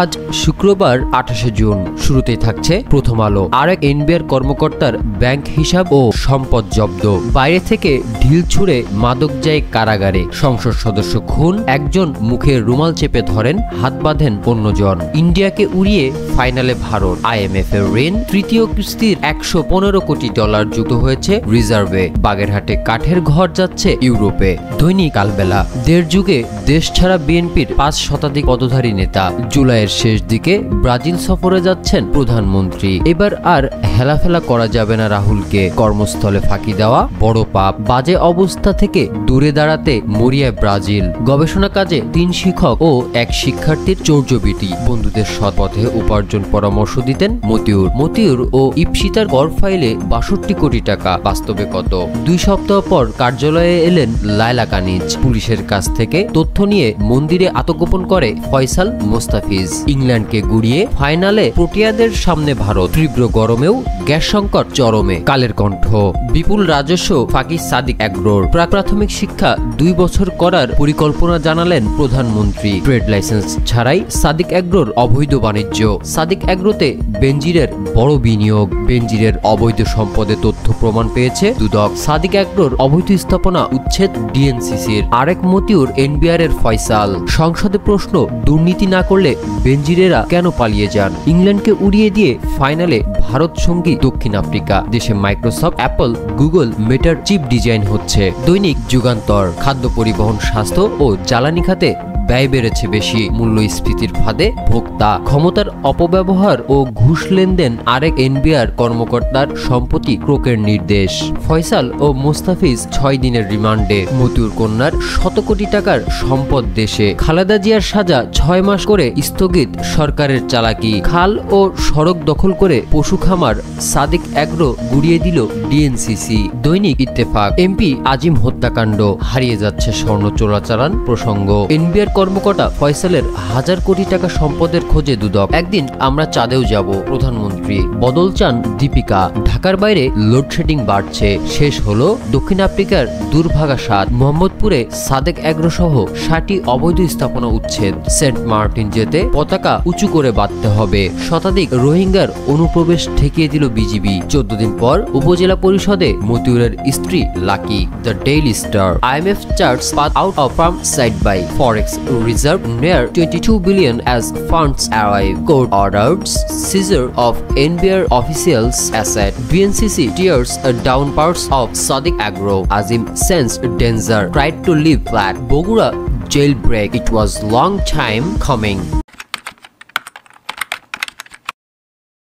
আজ শুক্রবার ২৮ জুন। শুরুতেই থাকছে প্রথম আলো। আরেক এনবিআর কর্মকর্তার ব্যাংক হিসাব ও সম্পদ জব্দ। বাইরে থেকে ঢিল ছুঁড়ে মাদক যায় কারাগারে। সংসদ সদস্য খুন, একজন মুখে রুমাল চেপে ধরেন, হাত বাঁধেন অন্যজন। ইন্ডিয়াকে উড়িয়ে ফাইনালে ভারত। IMF এর ঋণ তৃতীয় কিস্তির $115 কোটি যুক্ত হয়েছে রিজার্ভে। বাগেরহাটে কাঠের ঘর যাচ্ছে ইউরোপে। দৈনিক কালবেলা। দেড় যুগে দেশ ছাড়া বিএনপির 5 শতাধিক পদধারী নেতা। জুলাইয়ের শেষ দিকে ব্রাজিল সফরে যাচ্ছেন প্রধানমন্ত্রী। এবার আর হেলাফেলা করা যাবে না রাহুলকে। কর্মস্থলে ফাঁকি দেওয়া বড় পাপ। বাজে অবস্থা থেকে দূরে দাঁড়াতে মরিয়ায় ব্রাজিল। গবেষণা কাজে 3 শিক্ষক ও 1 শিক্ষার্থীর চৌর্যবৃত্তি। বন্ধুদের সৎ পথে উপার্জন পরামর্শ দিতেন মতিউর ও ইপসিতার কর ফাইলে 62 কোটি টাকা। বাস্তবে কত? 2 সপ্তাহ পর কার্যালয়ে এলেন লায়লা কানিজ। পুলিশের কাছ থেকে তথ্য নিয়ে মন্দিরে আত্মগোপন করে ফয়সাল মোস্তাফিজ। ইংল্যান্ডকে গুড়িয়ে ফাইনালে প্রোটিয়াদের সামনে ভারত। তীব্র গরমেও গ্যাস সংকট চরমে। কালের কণ্ঠ। বিপুল রাজস্ব ফাঁকি সাদিক এগ্রোর। প্রাথমিক শিক্ষা 2 বছর করার পরিকল্পনা জানালেন প্রধানমন্ত্রী। ট্রেড লাইসেন্স ছাড়াই সাদিক এগ্রোর অবৈধ বাণিজ্য। সাদিক এগ্রোতে বেনজিরের বড় বিনিয়োগ। বেনজিরের অবৈধ সম্পদে তথ্য প্রমাণ পেয়েছে দুদক। সাদিক এগ্রোর অবৈধ স্থাপনা উচ্ছেদ ডিএনসিসির। আরেক মতিউর এনবিআর এর ফয়সাল। সংসদে প্রশ্ন, দুর্নীতি না করলে বেনজিরেরা কেন পালিয়ে যান? ইংল্যান্ডকে উড়িয়ে দিয়ে ফাইনালে ভারত সঙ্গী দক্ষিণ আফ্রিকা। দেশে মাইক্রোসফট, অ্যাপল, গুগল, মেটার চিপ ডিজাইন হচ্ছে। দৈনিক যুগান্তর। খাদ্য, পরিবহন, স্বাস্থ্য ও জ্বালানি খাতে ব্যয় বেড়েছে বেশি। মূল্যস্ফীতির ফাঁদে ভোক্তা। ক্ষমতার অপব্যবহার ও ঘুষ লেনদেন। আরেক এনবিআর কর্মকর্তার সম্পত্তি ক্রোকের নির্দেশ। ফয়সাল ও মোস্তাফিজ 6 দিনের রিমান্ডে। মতিউর কন্যার শত কোটি টাকার সম্পদ দেশে। খালেদা জিয়ার সাজা 6 মাস করে স্থগিত সরকারের চালাকি। খাল ও সড়ক দখল করে পশু খামার। সাদিক এগ্রো গুড়িয়ে দিল ডিএনসিসি। দৈনিক ইত্তেফাক। এমপি আজিম হত্যাকাণ্ড। হারিয়ে যাচ্ছে স্বর্ণ চোরাচালান প্রসঙ্গ। এনবিআর কর্মকর্তা ফয়সালের 1000 কোটি টাকা সম্পদের খোঁজে দুদক। একদিন আমরা চাঁদেও যাব। প্রধানমন্ত্রী বদল চান দীপিকা। ঢাকার বাইরে লোডশেডিং বাড়ছে। শেষ হলো দক্ষিণ আফ্রিকার দুর্ভাগা স্বাদ। মোহাম্মদপুরে সাদেক এগ্রো সহ 60টি অবৈধ স্থাপনা উচ্ছেদ। সেন্ট মার্টিন যেতে পতাকা উঁচু করে বাঁধতে হবে। শতাধিক রোহিঙ্গার অনুপ্রবেশ ঠেকিয়ে দিল বিজিবি। 14 দিন পর উপজেলা পরিষদে মতিউরের স্ত্রী lucky. The daily star. IMF charts path out of farm side by Forex reserve near 22 billion as funds arrive. Court orders seizure of NBR officials' asset. BNCC tears down parts of Sadik Agro. Azim sensed danger, tried to leave flat. Bogura jailbreak. It was long time coming.